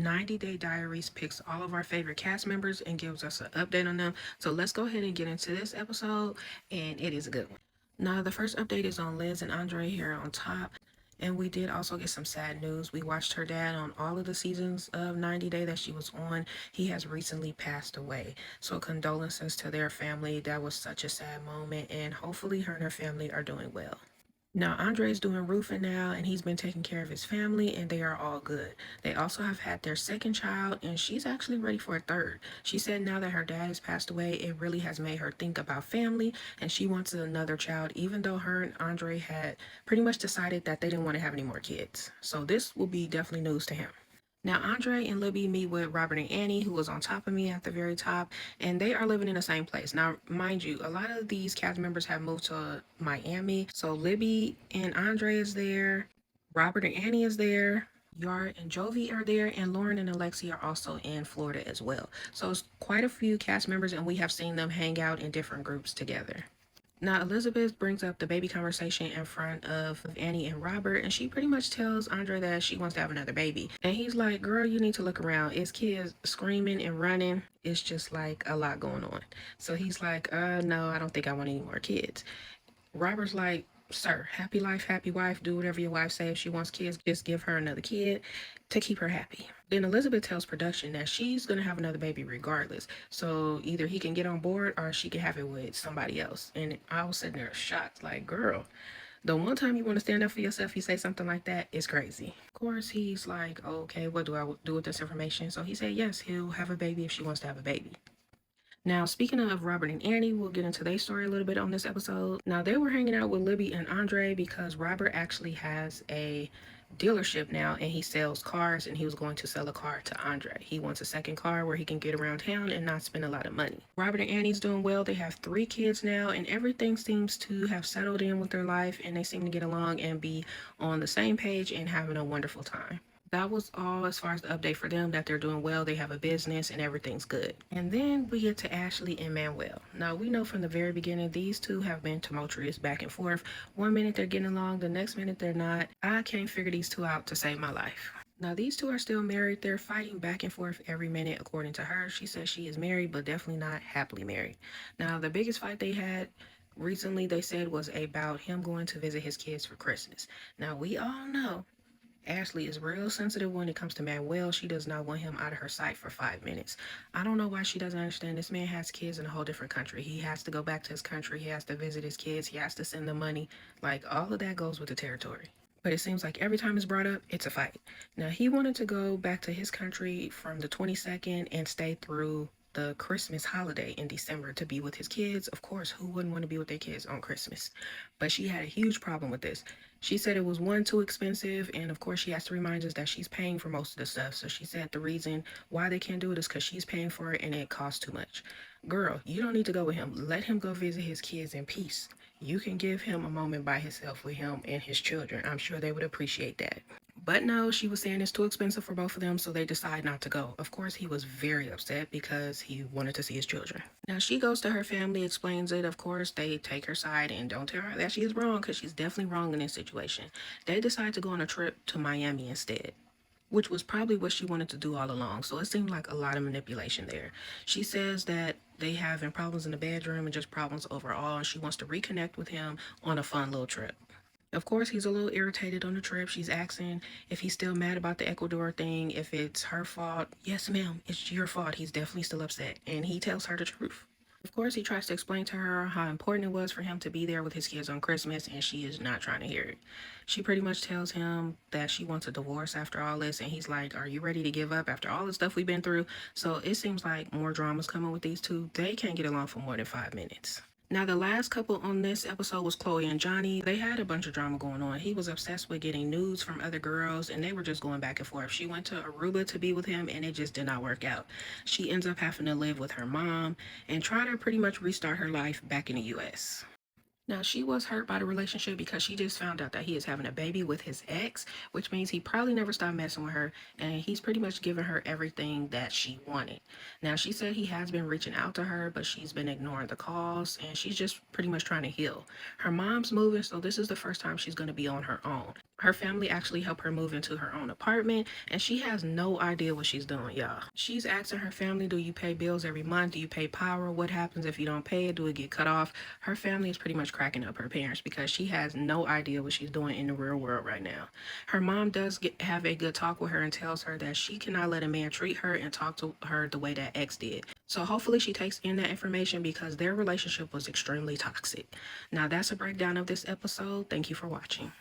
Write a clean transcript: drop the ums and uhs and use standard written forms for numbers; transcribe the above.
90 Day Diaries picks all of our favorite cast members and gives us an update on them. So let's go ahead and get into this episode, and it is a good one. Now, the first update is on Liz and Andre here on top. And we did also get some sad news. We watched her dad on all of the seasons of 90 Day that she was on. He has recently passed away. So condolences to their family. That was such a sad moment, and hopefully her and her family are doing well. Now, Andre's doing roofing now, and he's been taking care of his family, and they are all good. They also have had their second child, and she's actually ready for a third. She said now that her dad has passed away, it really has made her think about family, and she wants another child, even though her and Andre had pretty much decided that they didn't want to have any more kids. So this will be definitely news to him. Now, Andre and Libby meet with Robert and Annie, who was on top of me at the very top, and they are living in the same place. Now, mind you, a lot of these cast members have moved to Miami. So Libby and Andre is there, Robert and Annie is there, Yard and Jovi are there, and Lauren and Alexi are also in Florida as well. So it's quite a few cast members, and we have seen them hang out in different groups together. Now, Elizabeth brings up the baby conversation in front of Annie and Robert, and she pretty much tells Andre that she wants to have another baby. And he's like, girl, you need to look around. It's kids screaming and running. It's just like a lot going on. So he's like, no, I don't think I want any more kids. Robert's like, sir, happy life, happy wife. Do whatever your wife says. If she wants kids, just give her another kid to keep her happy. Then Elizabeth tells production that she's going to have another baby regardless. So either he can get on board or she can have it with somebody else. And I was sitting there shocked, like, girl, the one time you want to stand up for yourself, you say something like that, it's crazy. Of course, he's like, okay, what do I do with this information? So he said, yes, he'll have a baby if she wants to have a baby. Now, speaking of Robert and Annie, we'll get into their story a little bit on this episode. Now, they were hanging out with Libby and Andre because Robert actually has a dealership now and he sells cars, and he was going to sell a car to Andre. He wants a second car where he can get around town and not spend a lot of money. Robert and Annie's doing well. They have 3 kids now, and everything seems to have settled in with their life, and they seem to get along and be on the same page and having a wonderful time. That was all as far as the update for them, that they're doing well, they have a business, and everything's good. And then we get to Ashley and Manuel. Now, we know from the very beginning, these two have been tumultuous back and forth. One minute they're getting along, the next minute they're not. I can't figure these two out to save my life. Now, these two are still married. They're fighting back and forth every minute, according to her. She says she is married, but definitely not happily married. Now, the biggest fight they had recently, they said, was about him going to visit his kids for Christmas. Now, we all know Ashley is real sensitive when it comes to Manuel. She does not want him out of her sight for 5 minutes. I don't know why she doesn't understand. This man has kids in a whole different country. He has to go back to his country. He has to visit his kids. He has to send them money. Like, all of that goes with the territory. But it seems like every time it's brought up, it's a fight. Now, he wanted to go back to his country from the 22nd and stay through the Christmas holiday in December to be with his kids. Of course, who wouldn't want to be with their kids on Christmas? But she had a huge problem with this. She said it was, one, too expensive, and of course she has to remind us that she's paying for most of the stuff. So she said the reason why they can't do it is because she's paying for it and it costs too much. Girl, you don't need to go with him. Let him go visit his kids in peace. You can give him a moment by himself with him and his children. I'm sure they would appreciate that. But no, she was saying it's too expensive for both of them, so they decide not to go. Of course, he was very upset because he wanted to see his children. Now, she goes to her family, explains it. Of course, they take her side and don't tell her that she's wrong, because she's definitely wrong in this situation. They decide to go on a trip to Miami instead, which was probably what she wanted to do all along. So it seemed like a lot of manipulation there. She says that they having problems in the bedroom and just problems overall, and she wants to reconnect with him on a fun little trip. Of course, he's a little irritated on the trip. She's asking if he's still mad about the Ecuador thing, if it's her fault. Yes, ma'am, it's your fault. He's definitely still upset, and he tells her the truth. Of course, he tries to explain to her how important it was for him to be there with his kids on Christmas, and she is not trying to hear it. She pretty much tells him that she wants a divorce after all this, and he's like, are you ready to give up after all the stuff we've been through? So it seems like more drama's coming with these two. They can't get along for more than 5 minutes. Now, the last couple on this episode was Chloe and Johnny. They had a bunch of drama going on. He was obsessed with getting nudes from other girls, and they were just going back and forth. She went to Aruba to be with him, and it just did not work out. She ends up having to live with her mom and try to pretty much restart her life back in the U.S. Now, she was hurt by the relationship because she just found out that he is having a baby with his ex, which means he probably never stopped messing with her, and he's pretty much given her everything that she wanted. Now, she said he has been reaching out to her, but she's been ignoring the calls, and she's just pretty much trying to heal. Her mom's moving, so this is the first time she's going to be on her own. Her family actually helped her move into her own apartment, and she has no idea what she's doing, y'all. She's asking her family, do you pay bills every month? Do you pay power? What happens if you don't pay it? Do it get cut off? Her family is pretty much cracking up her parents because she has no idea what she's doing in the real world right now. Her mom does have a good talk with her and tells her that she cannot let a man treat her and talk to her the way that X did. So hopefully she takes in that information because their relationship was extremely toxic. Now that's a breakdown of this episode. Thank you for watching.